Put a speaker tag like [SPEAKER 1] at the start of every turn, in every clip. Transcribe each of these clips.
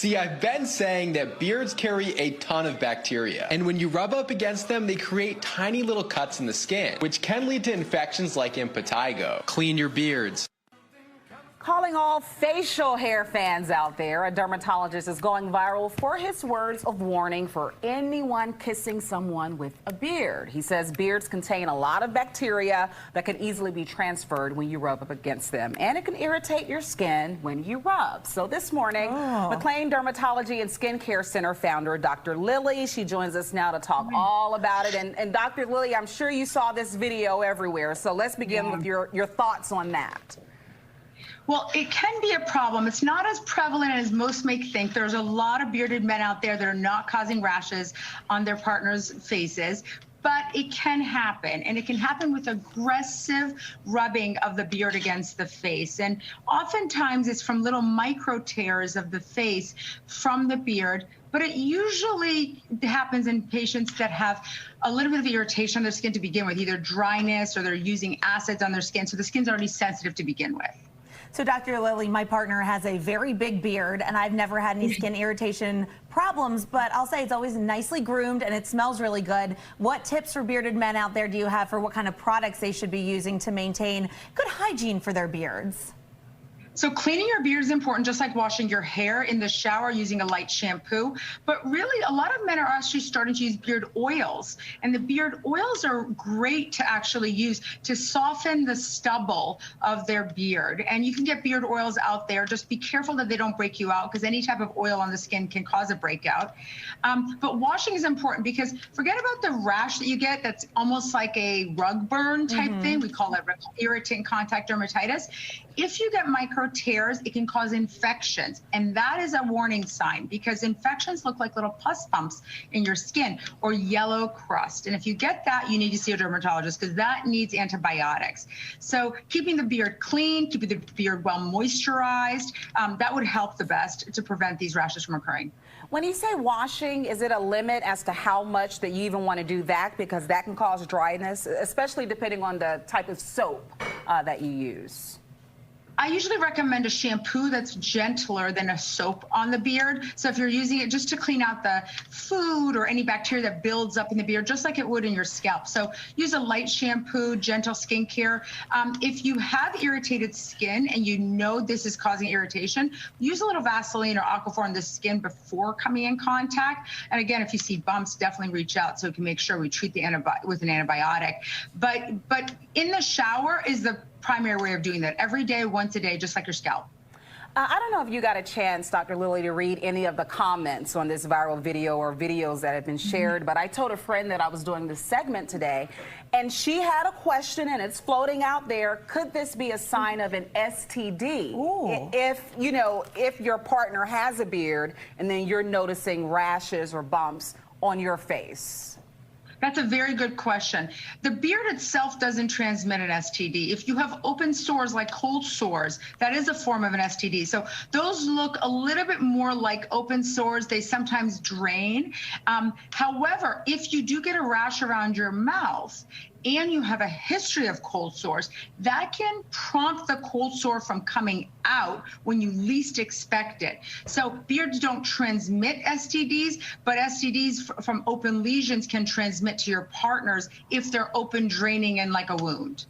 [SPEAKER 1] See, I've been saying that beards carry a ton of bacteria, and when you rub up against them, they create tiny little cuts in the skin, which can lead to infections like impetigo. Clean your beards.
[SPEAKER 2] Calling all facial hair fans out there, a dermatologist is going viral for his words of warning for anyone kissing someone with a beard. He says beards contain a lot of bacteria that can easily be transferred when you rub up against them, and it can irritate your skin when you rub. So this morning, McLean Dermatology and Skincare Center founder Dr. Lily, she joins us now to talk all about it. And Dr. Lily, I'm sure you saw this video everywhere, so let's begin with your thoughts on that.
[SPEAKER 3] Well, it can be a problem. It's not as prevalent as most may think. There's a lot of bearded men out there that are not causing rashes on their partners' faces, but it can happen, and it can happen with aggressive rubbing of the beard against the face. And oftentimes it's from little micro tears of the face from the beard, but it usually happens in patients that have a little bit of irritation on their skin to begin with, either dryness or they're using acids on their skin, so the skin's already sensitive to begin with.
[SPEAKER 4] So Dr. Lily, my partner has a very big beard, and I've never had any skin irritation problems, but I'll say it's always nicely groomed and it smells really good. What tips for bearded men out there do you have for what kind of products they should be using to maintain good hygiene for their beards?
[SPEAKER 3] So cleaning your beard is important, just like washing your hair in the shower using a light shampoo. But really, a lot of men are actually starting to use beard oils. And the beard oils are great to actually use to soften the stubble of their beard. And you can get beard oils out there. Just be careful that they don't break you out, because any type of oil on the skin can cause a breakout. But washing is important, because forget about the rash that you get that's almost like a rug burn type thing. We call it irritant contact dermatitis. If you get micro tears, it can cause infections, and that is a warning sign, because infections look like little pus bumps in your skin or yellow crust. And if you get that, you need to see a dermatologist, because that needs antibiotics. So keeping the beard clean, keeping the beard well moisturized, that would help the best to prevent these rashes from occurring.
[SPEAKER 2] When you say washing, is it a limit as to how much that you even want to do that? Because that can cause dryness, especially depending on the type of soap that you use.
[SPEAKER 3] I usually recommend a shampoo that's gentler than a soap on the beard. So if you're using it just to clean out the food or any bacteria that builds up in the beard, just like it would in your scalp. So use a light shampoo, gentle skincare. If you have irritated skin and you know this is causing irritation, use a little Vaseline or Aquaphor on the skin before coming in contact. And again, if you see bumps, definitely reach out so we can make sure we treat the with an antibiotic. But in the shower is the primary way of doing that. Every day, once a day, just like your scalp.
[SPEAKER 2] I don't know if you got a chance, Dr. Lily, to read any of the comments on this viral video or videos that have been shared, but I told a friend that I was doing this segment today, and she had a question, and it's floating out there. Could this be a sign of an STD? If your partner has a beard and then you're noticing rashes or bumps on your face?
[SPEAKER 3] That's a very good question. The beard itself doesn't transmit an STD. If you have open sores like cold sores, that is a form of an STD. So those look a little bit more like open sores. They sometimes drain. However, if you do get a rash around your mouth and you have a history of cold sores, that can prompt the cold sore from coming out when you least expect it. So beards don't transmit STDs, but STDs from open lesions can transmit to your partners if they're open, draining, and like a wound.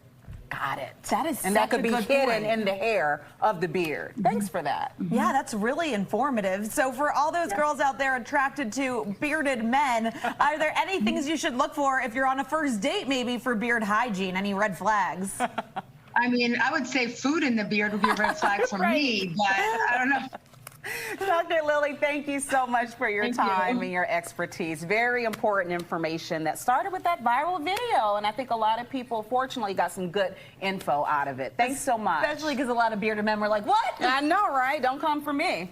[SPEAKER 2] Got it.
[SPEAKER 4] That is
[SPEAKER 2] and that could be hidden in the hair of the beard. Thanks for that.
[SPEAKER 4] Yeah, that's really informative. So for all those girls out there attracted to bearded men, are there any things you should look for if you're on a first date, maybe for beard hygiene? Any red flags?
[SPEAKER 3] I mean, I would say food in the beard would be a red flag for me, but I don't know.
[SPEAKER 2] Dr. Lily, thank you so much for your time and your expertise. Very important information that started with that viral video, and I think a lot of people, fortunately, got some good info out of it. Thanks so much.
[SPEAKER 4] Especially because a lot of bearded men were like, what?
[SPEAKER 2] I know, right? Don't come for me.